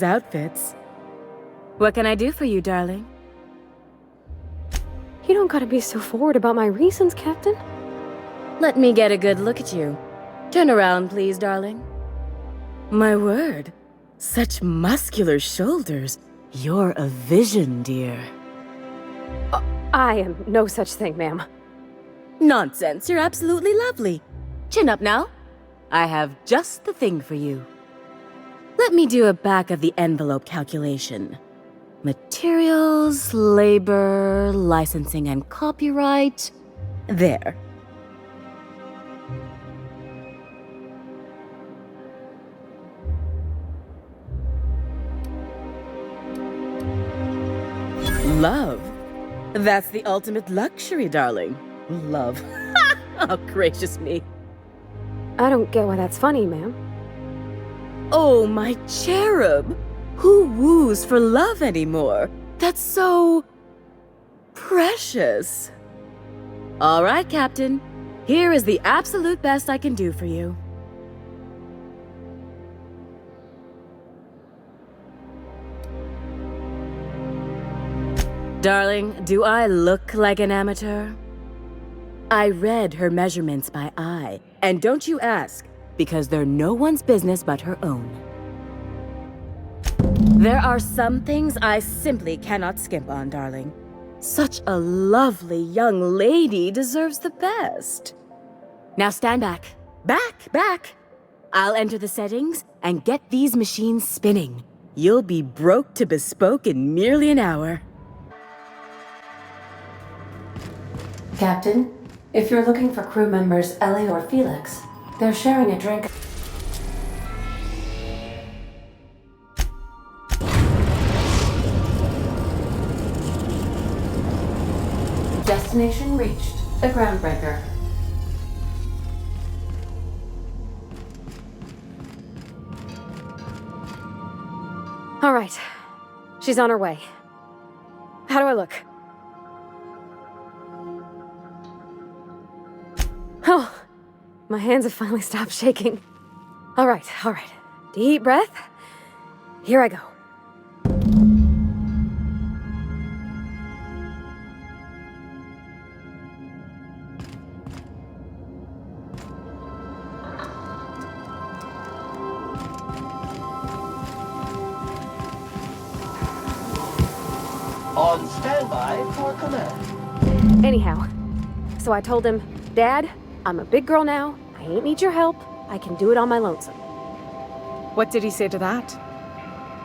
outfits. What can I do for you, darling? You don't gotta be so forward about my reasons, Captain. Let me get a good look at you. Turn around, please, darling. My word. Such muscular shoulders. You're a vision, dear. I am no such thing, ma'am. Nonsense. You're absolutely lovely. Chin up now. I have just the thing for you. Let me do a back-of-the-envelope calculation. Materials, labor, licensing and copyright. There. Love. That's the ultimate luxury, darling. Love. Oh, gracious me. I don't get why that's funny, ma'am. Oh, my cherub. Who woos for love anymore? That's so... precious. All right, Captain. Here is the absolute best I can do for you. Darling, do I look like an amateur? I read her measurements by eye, and don't you ask, because they're no one's business but her own. There are some things I simply cannot skimp on, darling. Such a lovely young lady deserves the best. Now stand back. Back! I'll enter the settings and get these machines spinning. You'll be broke to bespoke in merely an hour. Captain, if you're looking for crew members Ellie or Felix, they're sharing a drink. Destination reached. The groundbreaker. All right. She's on her way. How do I look? Oh, my hands have finally stopped shaking. All right. Deep breath. Here I go. On standby for command. Anyhow, so I told him, Dad, I'm a big girl now. I ain't need your help. I can do it on my lonesome. What did he say to that?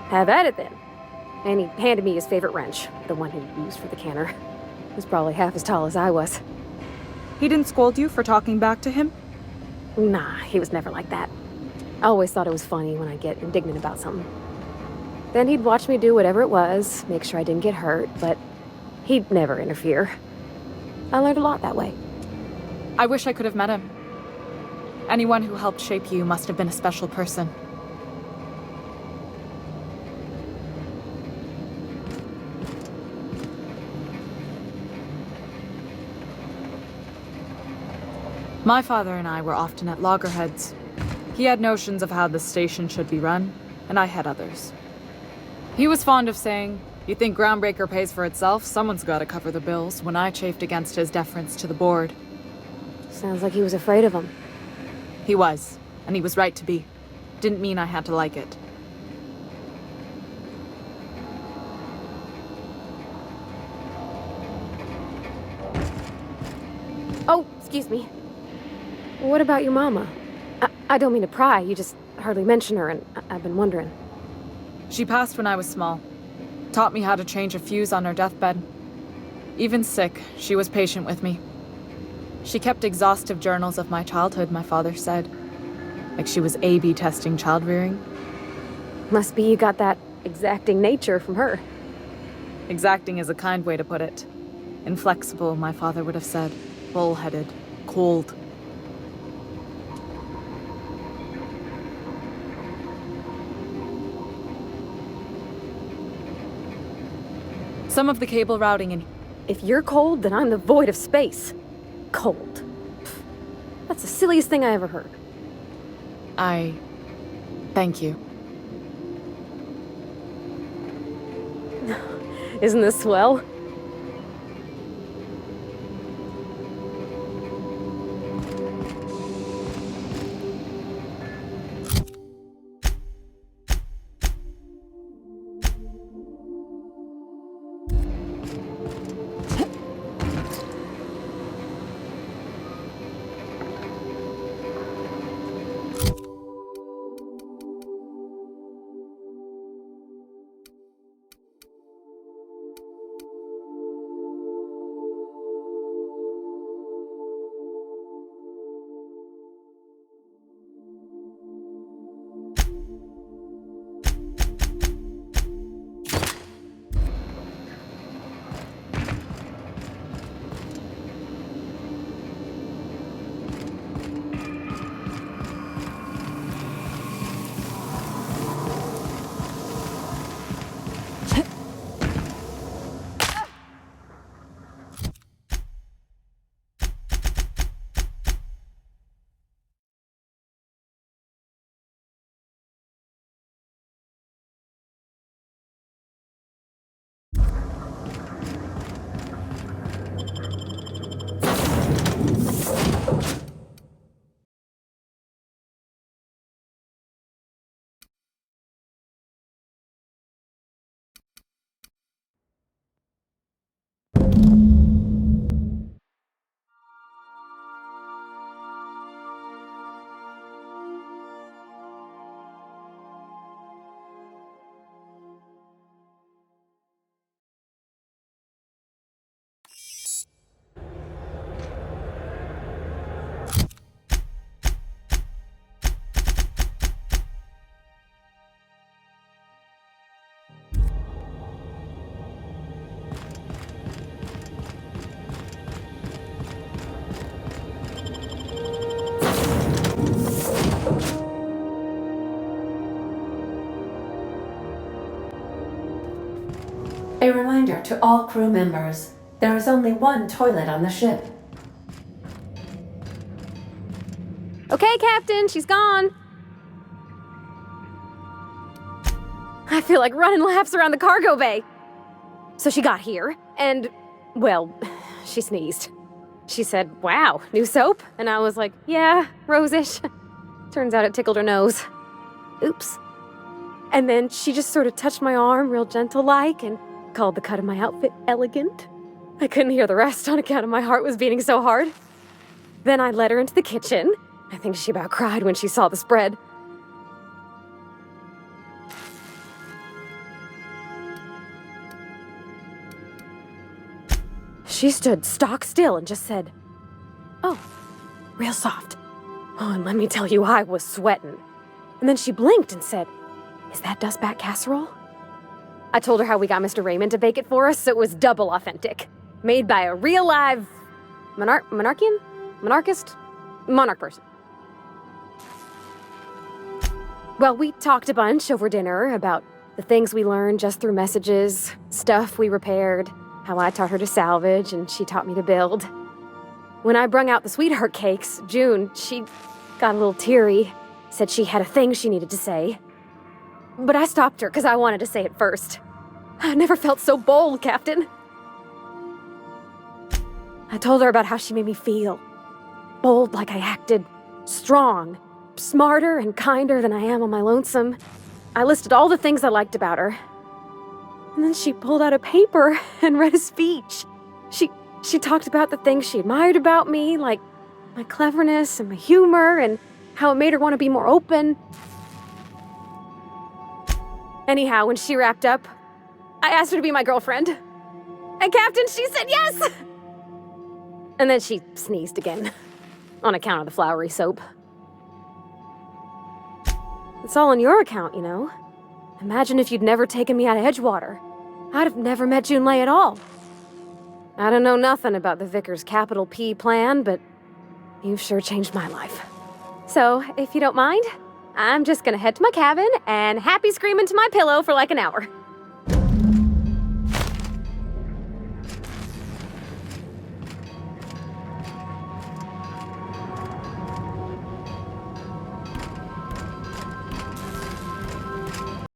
Have at it then. And he handed me his favorite wrench, the one he used for the canner. He was probably half as tall as I was. He didn't scold you for talking back to him? Nah, he was never like that. I always thought it was funny when I get indignant about something. Then he'd watch me do whatever it was, make sure I didn't get hurt, but he'd never interfere. I learned a lot that way. I wish I could have met him. Anyone who helped shape you must have been a special person. My father and I were often at loggerheads. He had notions of how the station should be run, and I had others. He was fond of saying, "You think Groundbreaker pays for itself? Someone's got to cover the bills," when I chafed against his deference to the board. Sounds like he was afraid of him. He was, and he was right to be. Didn't mean I had to like it. Oh, excuse me. What about your mama? I don't mean to pry, you just hardly mention her, and I've been wondering. She passed when I was small. Taught me how to change a fuse on her deathbed. Even sick, she was patient with me. She kept exhaustive journals of my childhood, my father said. Like she was A/B testing child-rearing. Must be you got that exacting nature from her. Exacting is a kind way to put it. Inflexible, my father would have said. Bull-headed. Cold. Some of the cable routing in... If you're cold, then I'm the void of space. Cold. Pfft. That's the silliest thing I ever heard. Thank you. Isn't this swell? A reminder to all crew members, there is only one toilet on the ship. Okay, Captain, she's gone. I feel like running laps around the cargo bay. So she got here, and, well, she sneezed. She said, "Wow, new soap?" And I was like, "Yeah, rosish." Turns out it tickled her nose. Oops. And then she just sort of touched my arm real gentle-like and called the cut of my outfit elegant. I couldn't hear the rest on account of my heart was beating so hard. Then I led her into the kitchen. I think she about cried when she saw the spread. She stood stock still and just said, "Oh, real soft." Oh, and let me tell you, I was sweating. And then she blinked and said, "Is that dustback casserole?" I told her how we got Mr. Raymond to bake it for us, so it was double authentic. Made by a real live monarch person. Well, we talked a bunch over dinner about the things we learned just through messages, stuff we repaired, how I taught her to salvage and she taught me to build. When I brung out the sweetheart cakes, June, she got a little teary, said she had a thing she needed to say. But I stopped her because I wanted to say it first. I never felt so bold, Captain. I told her about how she made me feel. Bold like I acted, strong, smarter and kinder than I am on my lonesome. I listed all the things I liked about her. And then she pulled out a paper and read a speech. She talked about the things she admired about me, like my cleverness and my humor, and how it made her want to be more open. Anyhow, when she wrapped up, I asked her to be my girlfriend. And Captain, she said yes! And then she sneezed again, on account of the flowery soap. It's all on your account, you know. Imagine if you'd never taken me out of Edgewater. I'd have never met Junlei at all. I don't know nothing about the Vicar's capital P plan, but you've sure changed my life. So, if you don't mind, I'm just gonna head to my cabin and happy scream into my pillow for like an hour.